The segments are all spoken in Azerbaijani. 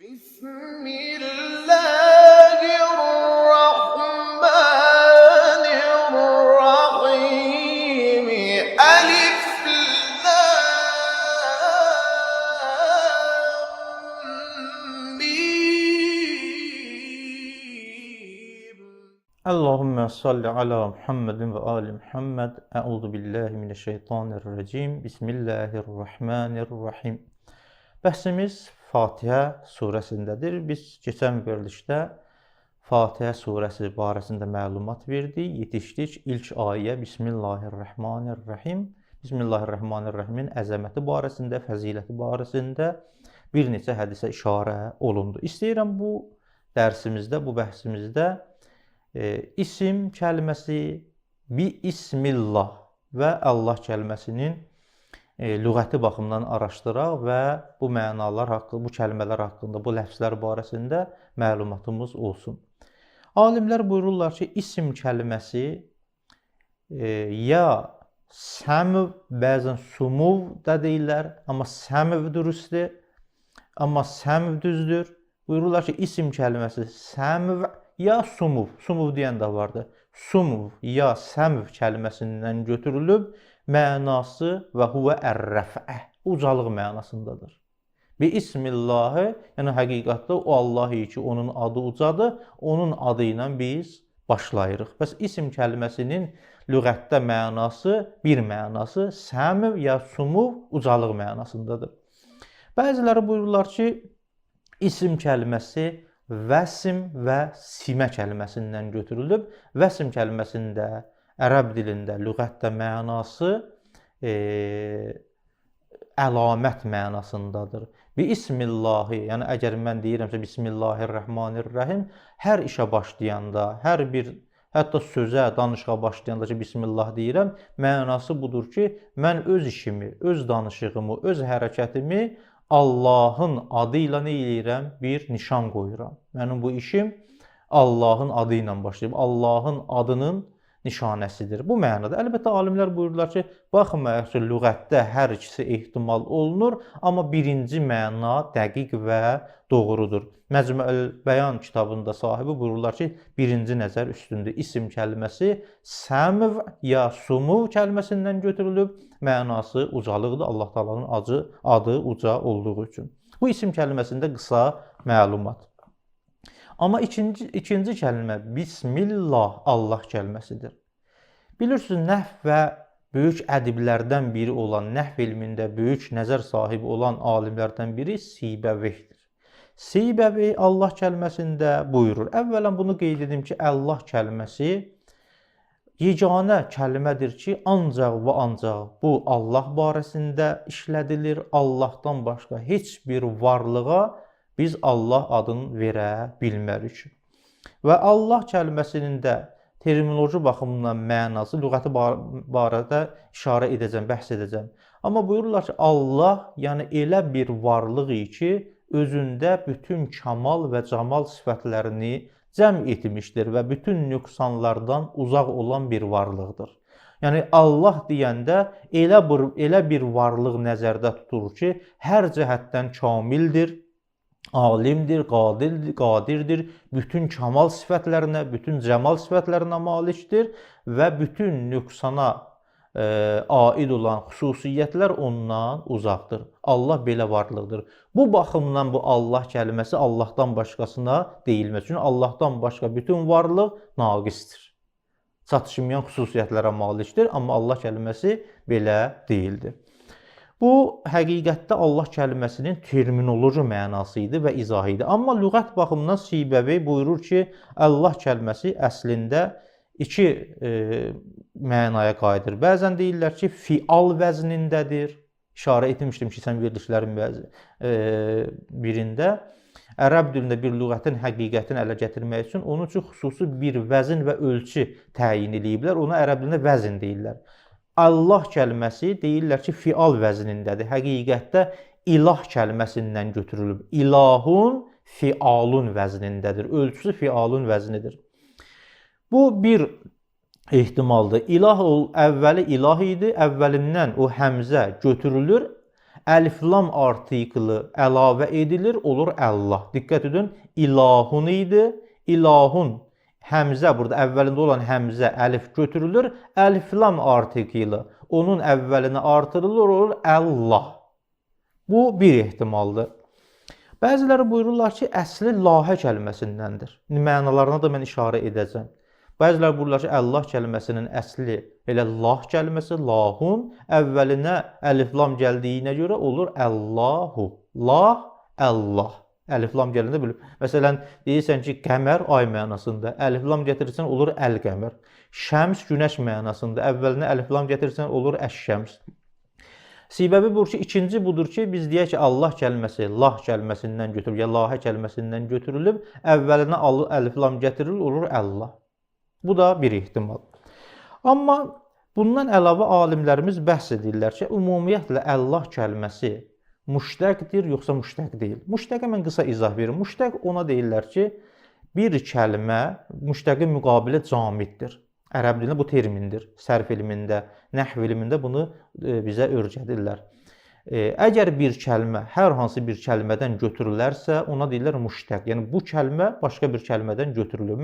بسم الله الرحمن الرحيم ألف لام ميم. Allahümme salli ala Muhammedin ve ali Muhammed. Euzu billahi mineşşeytanirracim. Bismillahirrahmanirrahim. Bəhsimiz Fatihə surəsindədir. Biz keçən verilişdə Fatihə surəsi barəsində məlumat verdik, yetişdik ilk ayə Bismillahirrahmanirrahim. Bismillahirrahmanirrahimin əzəməti barəsində, fəziləti barəsində bir neçə hədisə işarə olundu. İstəyirəm bu dərsimizdə, bu bəhsimizdə isim kəlməsi, bi-ismillah və Allah kəlməsinin lüğəti baxımından araşdıraq və bu mənalar haqqında, bu kəlmələr haqqında, bu ləfzlər barəsində məlumatımız olsun. Alimlər buyururlar ki, isim kəlməsi ya səmv, bəzən sumuv da deyirlər, amma səmv dürüstdür, amma səmv düzdür. Buyururlar ki, isim kəlməsi səmv ya sumuv, sumuv deyən də vardır. Sumuv ya səmv kəlməsindən götürülüb, mənası və huvə ər-rəfə, ucalıq mənasındadır. Bi-ismillahi, yəni həqiqətdə o Allah ki, onun adı ucadır, onun adı ilə biz başlayırıq. Bəs isim kəlməsinin lüğətdə mənası, bir mənası səmv ya sumuv, ucalıq mənasındadır. Bəziləri buyururlar ki, isim kəlməsi vəsim və simə kəlməsindən götürülüb. Vəsim kəlməsində ərəb dilində, lüğətdə mənası əlamət mənasındadır. Bi-ismillahi, yəni əgər mən deyirəmsə Bismillahirrahmanirrahim, hər işə başlayanda, hər bir, hətta sözə, danışığa başlayanda ki, Bismillah deyirəm, mənası budur ki, mən öz işimi, öz danışığımı, öz hərəkətimi Allahın adı ilə nə edirəm? Bir nişan qoyuram. Mənim bu işim Allahın adı ilə başlayıb, Allahın adının nişanəsidir. Bu mənada. Əlbəttə, alimlər buyururlar ki, baxmayaq ki, lüğətdə hər ikisi ehtimal olunur, amma birinci məna dəqiq və doğrudur. Məcmuəl-Bəyan kitabında sahibi buyururlar ki, birinci nəzər üstündür. İsim kəlməsi səmv ya sumuv kəlməsindən götürülüb, mənası ucalıqdır. Allah Taala'nın adı uca olduğu üçün. Bu isim kəlməsində qısa məlumat. Amma ikinci kəlmə Bismillah Allah kəlməsidir. Bilirsiniz, nəhv və böyük ədiblərdən biri olan, nəhv elmində böyük nəzər sahibi olan alimlərdən biri Sibaveydir. Sibavey Allah kəlməsində buyurur. Əvvələn bunu qeyd edim ki, Allah kəlməsi yeganə kəlmədir ki, ancaq və ancaq bu Allah barəsində işlədilir. Allahdan başqa heç bir varlığa biz Allah adını verə bilmərik. Və Allah kəlməsinin də terminoloji baxımından mənası, lüğəti barədə işarə edəcəm, bəhs edəcəm. Amma buyururlar ki, Allah yəni elə bir varlıq ki, özündə bütün kamal və camal sifətlərini cəm etmişdir və bütün nöqsanlardan uzaq olan bir varlıqdır. Yəni Allah deyəndə elə bir varlıq nəzərdə tutulur ki, hər cəhətdən kamildir, alimdir, qadirdir, bütün kamal sifətlərinə, bütün cəmal sifətlərinə malikdir və bütün nöqsana aid olan xüsusiyyətlər ondan uzaqdır. Allah belə varlıqdır. Bu baxımdan bu Allah kəlməsi Allahdan başqasına deyilməz. Çünki Allahdan başqa bütün varlıq naqisdir. Çatışmayan xüsusiyyətlərə malikdir, amma Allah kəlməsi belə deyildir. Bu, həqiqətdə Allah kəlməsinin terminoloji mənası idi və izahı idi. Amma lüğət baxımından Sibavey buyurur ki, Allah kəlməsi əslində iki mənaya qayıdır. Bəzən deyirlər ki, fial vəznindədir. İşarə etmişdim ki, sən verilişlərin birində ərəb dilində bir lüğətin həqiqətini ələ gətirmək üçün onun üçün xüsusi bir vəzn və ölçü təyin ediblər. Ona ərəb dilində vəzn deyirlər. Allah kəlməsi deyirlər ki, fial vəznindədir. Həqiqətdə ilah kəlməsindən götürülüb. İlahun fialun vəznindədir. Ölçüsü fialun vəznidir. Bu bir ehtimaldır. İlah əvvəli ilah idi. Əvvəlindən o həmzə götürülür. Əlif lam artiklı əlavə edilir, olur Allah. Diqqət edin, ilahun idi. İlahun həmzə, burada əvvəlində olan həmzə, əlif götürülür. Əlif lam artiklı onun əvvəlinə artırılır, olur Allah. Bu bir ehtimaldır. Bəziləri buyururlar ki, əsli lahə kəlməsindəndir. Mənalarına da mən işarə edəcəm. Bəziləri buyururlar ki, Allah kəlməsinin əsli elə lah kəlməsi, lahun, əvvəlinə əlif lam gəldiyinə görə olur Allahu. Lah, Allah. Əlif lam gələndə bilib. Məsələn, deyirsən ki, qəmər ay mənasında, əlif lam gətirirsən olur əl-qəmər. Şəms günəş mənasında, əvvəlinə əlif lam gətirirsən olur əş-şəms. Səbəbi budur ki, ikinci budur ki, biz deyək ki, Allah kəlməsi lah kəlməsindən götürülüb, ya lahə kəlməsindən götürülüb, əvvəlinə əlif lam gətirilir, olur Allah. Bu da bir ehtimal. Amma bundan əlavə alimlərimiz bəhs edirlər ki, ümumiyyətlə Allah kəlməsi müştəqdir, yoxsa müştəq deyil. Müştəqə mən qısa izah verim. Müştəq ona deyirlər ki, bir kəlmə müştəqin müqabili camiddir. Ərəb dilində bu termindir. Sərf elmində, nəhv elmində bunu bizə öyrədirlər. Əgər bir kəlmə hər hansı bir kəlmədən götürülərsə, ona deyirlər müştəq. Yəni bu kəlmə başqa bir kəlmədən götürülür.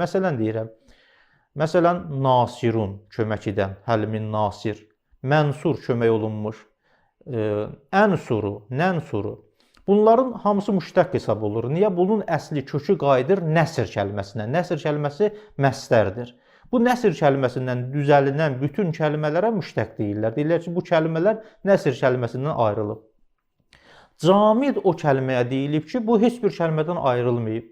Məsələn, nasirun kömək edən, həlmin nasir, mənsur kömək olunmuş, ənsuru, nənsuru. Bunların hamısı müştəq hesab olur. Niyə? Bunun əsli kökü qayıdır nəsr kəlməsinə. Nəsr kəlməsi məsdərdir. Bu nəsr kəlməsindən düzəlinən bütün kəlmələrə müştəq deyirlər. Deyirlər ki, bu kəlmələr nəsr kəlməsindən ayrılıb. Camid o kəlməyə deyilib ki, bu heç bir kəlmədən ayrılmayıb.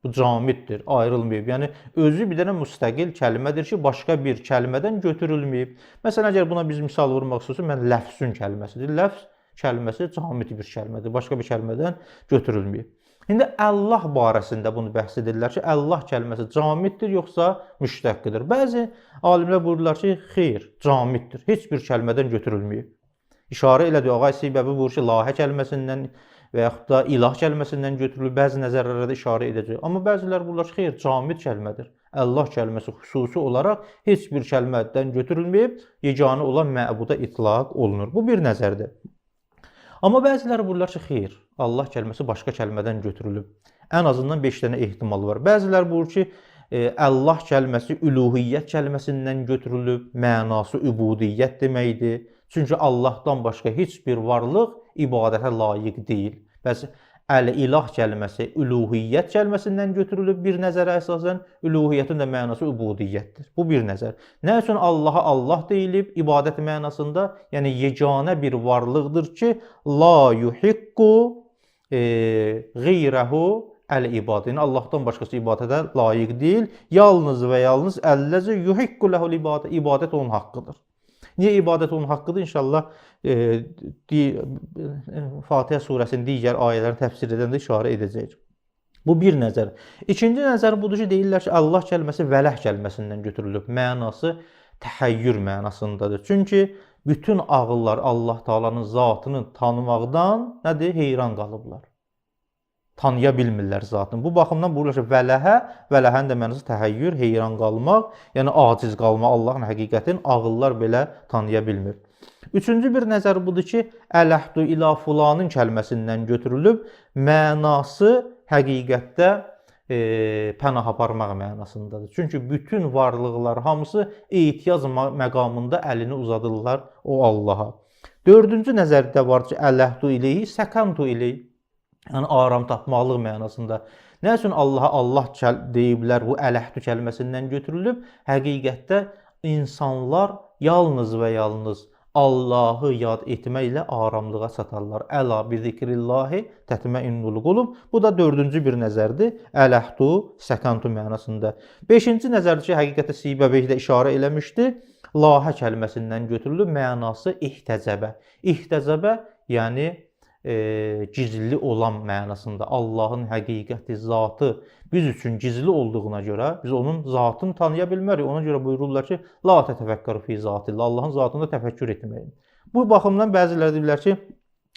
Bu camiddir, ayrılmayıb. Yəni, özü bir dənə müstəqil kəlmədir ki, başqa bir kəlmədən götürülməyib. Məsələn, əgər buna biz misal vurmaq istəsək, mən ləfsün kəlməsidir. Ləfs kəlməsi camid bir kəlmədir, başqa bir kəlmədən götürülməyib. İndi Allah barəsində bunu bəhs edirlər ki, Allah kəlməsi camiddir, yoxsa müştəqqidir. Bəzi alimlər buyururlar ki, xeyr, camiddir, heç bir kəlmədən götürülməyib. İşarə elədir, ağay səbəbi buyurur ki, lahə kəlməsindən və yaxud da ilah kəlməsindən götürülür, bəzi nəzərlərdə işarə edəcək. Amma bəzilər buyururlar ki, xeyr, camid kəlmədir. Allah kəlməsi xüsusi olaraq heç bir kəlmədən götürülməyib, yeganə olan məbuda itlaq olunur. Bu bir nəzərdir. Amma bəziləri buyururlar ki, xeyr, Allah kəlməsi başqa kəlmədən götürülüb. Ən azından 5 dənə ehtimal var. Bəziləri buyurur ki, Allah kəlməsi üluhiyyət kəlməsindən götürülüb, mənası übudiyyət deməkdir. Çünki Allahdan başqa heç bir varlıq ibadətə layiq deyil. Bəs əl-ilah kəlməsi üluhiyyət kəlməsindən götürülüb bir nəzərə əsasən, üluhiyyətin də mənası übudiyyətdir. Bu bir nəzər. Nə üçün Allaha Allah deyilib ibadət mənasında? Yəni yeganə bir varlıqdır ki, la yuhiqqu qeyrəhu əl-ibad. Yəni Allahdan başqası ibadətə layiq deyil. Yalnız və yalnız əlləzi yuhiqqu ləhul ibadə. İbadət onun haqqıdır. Niyə ibadət onun haqqıdır? İnşallah Fatihə surəsinin digər ayələrini təfsir edəndə işarə edəcəyik. Bu bir nəzər. İkinci nəzər budur ki, deyirlər ki, Allah kəlməsi vələh kəlməsindən götürülüb. Mənası təhəyyür mənasındadır. Çünki bütün ağıllar Allah Taala'nın zatını tanımaqdan nədir? Heyran qalıblar. Tanıya bilmirlər zatını. Bu baxımdan buyurulur ki, vələhənin də mənası təhəyyür, heyran qalmaq, yəni aciz qalmaq, Allahın həqiqətin ağıllar belə tanıya bilmir. Üçüncü bir nəzər budur ki, ələhdu ilə fulanın kəlməsindən götürülüb, mənası həqiqətdə pənah aparmaq mənasındadır. Çünki bütün varlıqlar hamısı ehtiyaz məqamında əlini uzadırlar o Allaha. Dördüncü nəzərdə var ki, ələhdu ileyhi, səkantu ileyhi. Yəni aram tapmaqlıq mənasında. Nə üçün Allaha Allah deyiblər, bu ələhdu kəlməsindən götürülüb? Həqiqətdə insanlar yalnız və yalnız Allahı yad etməklə aramlığa çatarlar. Əla bi zikrillahi tətməinnul qulub. Bu da dördüncü bir nəzərdir. Ələhdu, səkantu mənasında. Beşinci nəzərdir ki, həqiqətə Sibəveyh də işarə eləmişdi. Lahə kəlməsindən götürülüb, mənası ihtəcəbə. İhtəcəbə, yəni gizli olan mənasında. Allahın həqiqəti, zatı biz üçün gizli olduğuna görə biz onun zatını tanıya bilmərik. Ona görə buyururlar ki, la tətəfəkkəru fi zatillah. Allahın zatında təfəkkür etməyin. Bu baxımdan bəziləri deyirlər ki,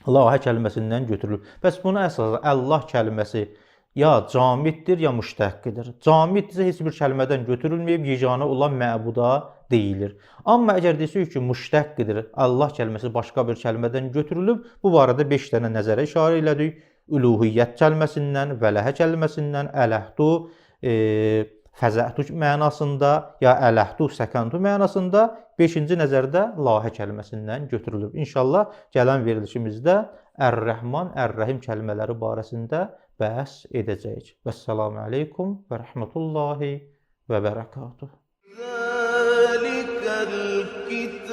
lahə kəlməsindən götürülür. Bəs buna əsasən Allah kəlməsi ya camiddir, ya müştəqqidir. Camiddirsə heç bir kəlmədən götürülməyib, yeganə olan məbuda deyilir. Amma əgər desək ki, müştəqqidir, Allah kəlməsi başqa bir kəlmədən götürülüb, bu barədə 5 dənə nəzərə işarə elədik. Üluhiyyət kəlməsindən, vələhə kəlməsindən, ələhdu, fəzəhtu mənasında, ya ələhdu, səkantu mənasında, 5-ci nəzərdə lahə kəlməsindən götürülüb. İnşallah gələn verilişimizdə Ər-Rəhman, Ər-Rəhim kəlmələri barəsində bəhs edəcəyik. Vəssalamu aleykum və rəhmətullahi və bərəkatuhu. ذلك الكتاب